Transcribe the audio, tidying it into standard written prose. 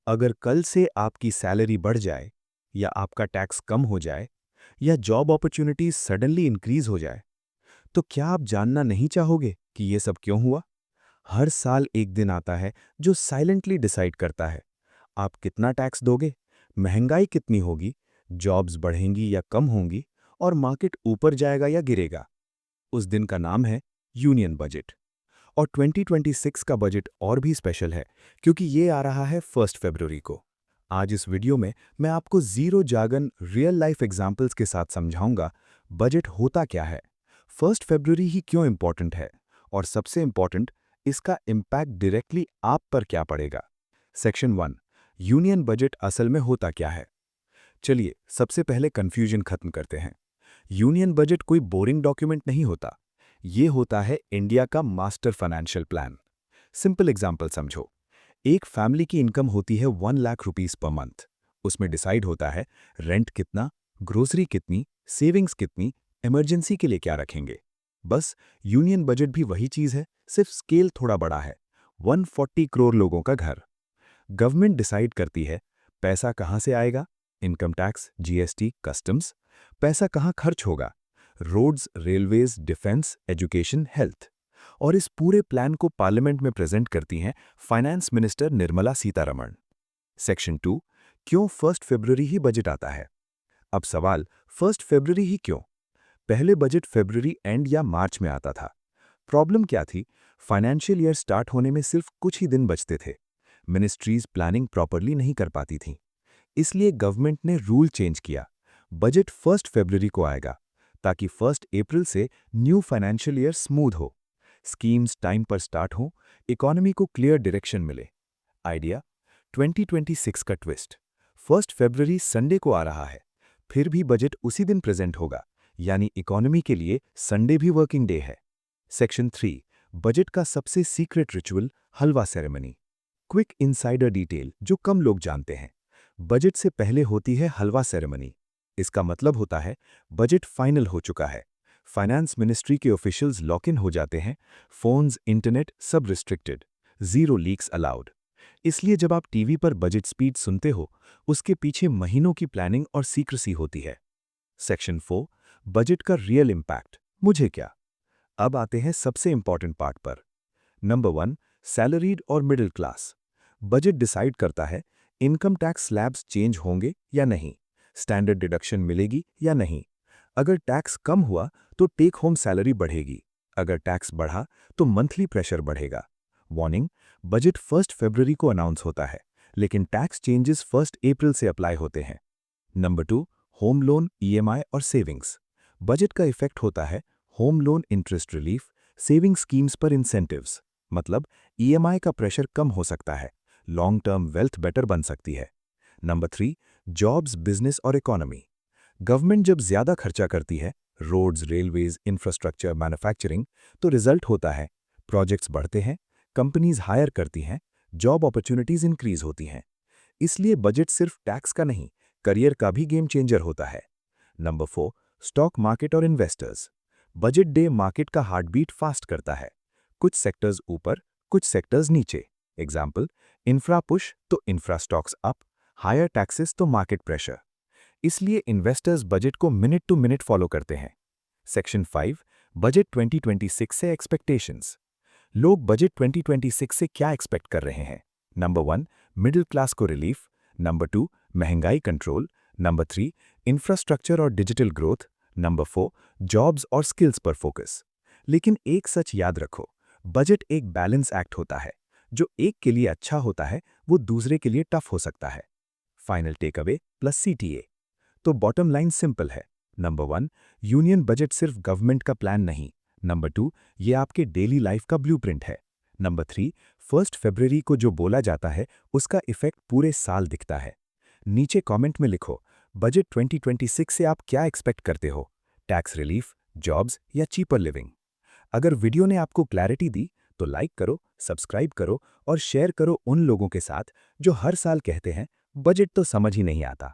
अगर कल से आपकी सैलरी बढ़ जाए या आपका टैक्स कम हो जाए या जॉब अपॉर्चुनिटीज सडनली इंक्रीज हो जाए, तो क्या आप जानना नहीं चाहोगे कि ये सब क्यों हुआ? हर साल एक दिन आता है जो साइलेंटली डिसाइड करता है आप कितना टैक्स दोगे, महंगाई कितनी होगी, जॉब्स बढ़ेंगी या कम होंगी और मार्केट ऊपर जाएगा या गिरेगा। उस दिन का नाम है यूनियन बजट। और 2026 का बजट और भी स्पेशल है क्योंकि ये आ रहा है 1 फरवरी को। आज इस वीडियो में मैं आपको जीरो जागन रियल लाइफ एग्जाम्पल्स के साथ समझाऊंगा बजट होता क्या है, 1 फरवरी ही क्यों इंपॉर्टेंट है और सबसे इंपॉर्टेंट इसका इम्पैक्ट डायरेक्टली आप पर क्या पड़ेगा। सेक्शन 1, यूनियन बजट असल में होता क्या है। चलिए सबसे पहले कंफ्यूजन खत्म करते हैं। यूनियन बजट कोई बोरिंग डॉक्यूमेंट नहीं होता, ये होता है इंडिया का master financial plan. Simple example समझो। एक फैमिली की इनकम होती है 1 लाख रुपीस पर मंथ। उसमें डिसाइड होता है रेंट कितना, ग्रोसरी कितनी, सेविंग्स कितनी, इमरजेंसी के लिए क्या रखेंगे। बस यूनियन बजट भी वही चीज है, सिर्फ स्केल थोड़ा बड़ा है। 140 करोड़ लोगों का घर। गवर्नमेंट डिसाइड करती है पैसा कहाँ से आएगा, इनकम टैक्स, जीएसटी, कस्टम्स। पैसा कहाँ खर्च होगा, roads, railways, defence, education, health. और इस पूरे प्लान को पार्लियामेंट में प्रेजेंट करती हैं finance minister Nirmala Sitharaman. Section 2, क्यों 1 फरवरी ही बजट आता है। अब सवाल, 1 फरवरी ही क्यों? पहले बजट फरवरी एंड या मार्च में आता था। प्रॉब्लम क्या थी? फाइनेंशियल ईयर स्टार्ट होने में सिर्फ कुछ ही दिन बचते थे। मिनिस्ट्रीज प्लानिंग प्रॉपरली नहीं कर पाती थीं। इसलिए गवर्नमेंट ने रूल चेंज किया। बजट 1 फरवरी को आएगा ताकि 1 अप्रैल से न्यू फाइनेंशियल ईयर स्मूथ हो, स्कीम्स टाइम पर स्टार्ट हो, इकोनॉमी को क्लियर डायरेक्शन मिले। आइडिया, 2026 का ट्विस्ट। 1 फरवरी संडे को आ रहा है, फिर भी बजट उसी दिन प्रेजेंट होगा, यानी इकोनॉमी के लिए संडे भी वर्किंग डे है। सेक्शन 3, बजट का सबसे सीक्रेट रिचुअल, हलवा सेरेमनी। क्विक इनसाइडर डिटेल जो कम लोग जानते हैं। बजट से पहले होती है हलवा सेरेमनी। इसका मतलब होता है बजट फाइनल हो चुका है, फाइनेंस मिनिस्ट्री के ऑफिशियल्स लॉक इन हो जाते हैं, फोन्स, इंटरनेट सब रिस्ट्रिक्टेड, जीरो लीक्स अलाउड। इसलिए जब आप टीवी पर बजट स्पीच सुनते हो, उसके पीछे महीनों की प्लानिंग और सीक्रेसी होती है। सेक्शन 4, बजट का रियल इम्पैक्ट, मुझे क्या। अब आते हैं सबसे इंपॉर्टेंट पार्ट पर। नंबर 1, सैलरीड और मिडिल क्लास। बजट डिसाइड करता है इनकम टैक्स स्लैब्स चेंज होंगे या नहीं, स्टैंडर्ड डिडक्शन मिलेगी या नहीं। अगर टैक्स कम हुआ तो टेक होम सैलरी बढ़ेगी, अगर टैक्स बढ़ा तो मंथली प्रेशर बढ़ेगा। वार्निंग, बजट 1 फरवरी को अनाउंस होता है, लेकिन टैक्स चेंजेस 1 अप्रैल से अप्लाई होते हैं। नंबर 2, होम लोन, ईएमआई और सेविंग्स। बजट का इफेक्ट होता है home loan interest relief, saving schemes पर इंसेंटिव्स। मतलब ईएमआई का प्रेशर कम हो सकता है, लॉन्ग टर्म वेल्थ बेटर बन सकती है। नंबर 3, जॉब्स, बिजनेस और इकोनॉमी। गवर्नमेंट जब ज्यादा खर्चा करती है, रोड्स, रेलवेज, इंफ्रास्ट्रक्चर, मैन्युफैक्चरिंग, तो रिजल्ट होता है प्रोजेक्ट्स बढ़ते हैं, कंपनीज हायर करती हैं, जॉब अपॉर्चुनिटीज इंक्रीज होती हैं। इसलिए बजट सिर्फ टैक्स का नहीं, करियर का भी गेम चेंजर होता है। नंबर 4, स्टॉक मार्केट और इन्वेस्टर्स। बजट डे मार्केट का हार्ट बीट फास्ट करता है। कुछ सेक्टर्स ऊपर, कुछ सेक्टर्स नीचे। एग्जाम्पल, इंफ्रा पुश तो infra stocks up, higher taxes तो मार्केट प्रेशर। इसलिए इन्वेस्टर्स बजट को मिनट टू मिनट फॉलो करते हैं। सेक्शन 5, बजट 2026 से एक्सपेक्टेशंस। लोग बजट 2026 से क्या एक्सपेक्ट कर रहे हैं? नंबर 1, मिडिल क्लास को रिलीफ। नंबर 2, महंगाई कंट्रोल। नंबर 3, इंफ्रास्ट्रक्चर और डिजिटल ग्रोथ। नंबर 4, जॉब्स और स्किल्स पर फोकस। लेकिन एक सच याद रखो, बजट एक बैलेंस एक्ट होता है। जो एक के लिए अच्छा होता है वो दूसरे के लिए टफ हो सकता है। Final take away plus CTA. तो बॉटम लाइन सिंपल है। नंबर 1, यूनियन बजट सिर्फ गवर्नमेंट का प्लान नहीं। नंबर 2, ये आपके डेली लाइफ का ब्लूप्रिंट है। नंबर 3, 1 फरवरी को जो बोला जाता है उसका इफेक्ट पूरे साल दिखता है। नीचे कमेंट में लिखो बजट 2026 से आप क्या एक्सपेक्ट करते हो, टैक्स रिलीफ, जॉब्स या चीपर लिविंग। अगर वीडियो ने आपको क्लैरिटी दी तो लाइक करो, सब्सक्राइब करो और शेयर करो उन लोगों के साथ जो हर साल कहते हैं बजट तो समझ ही नहीं आता।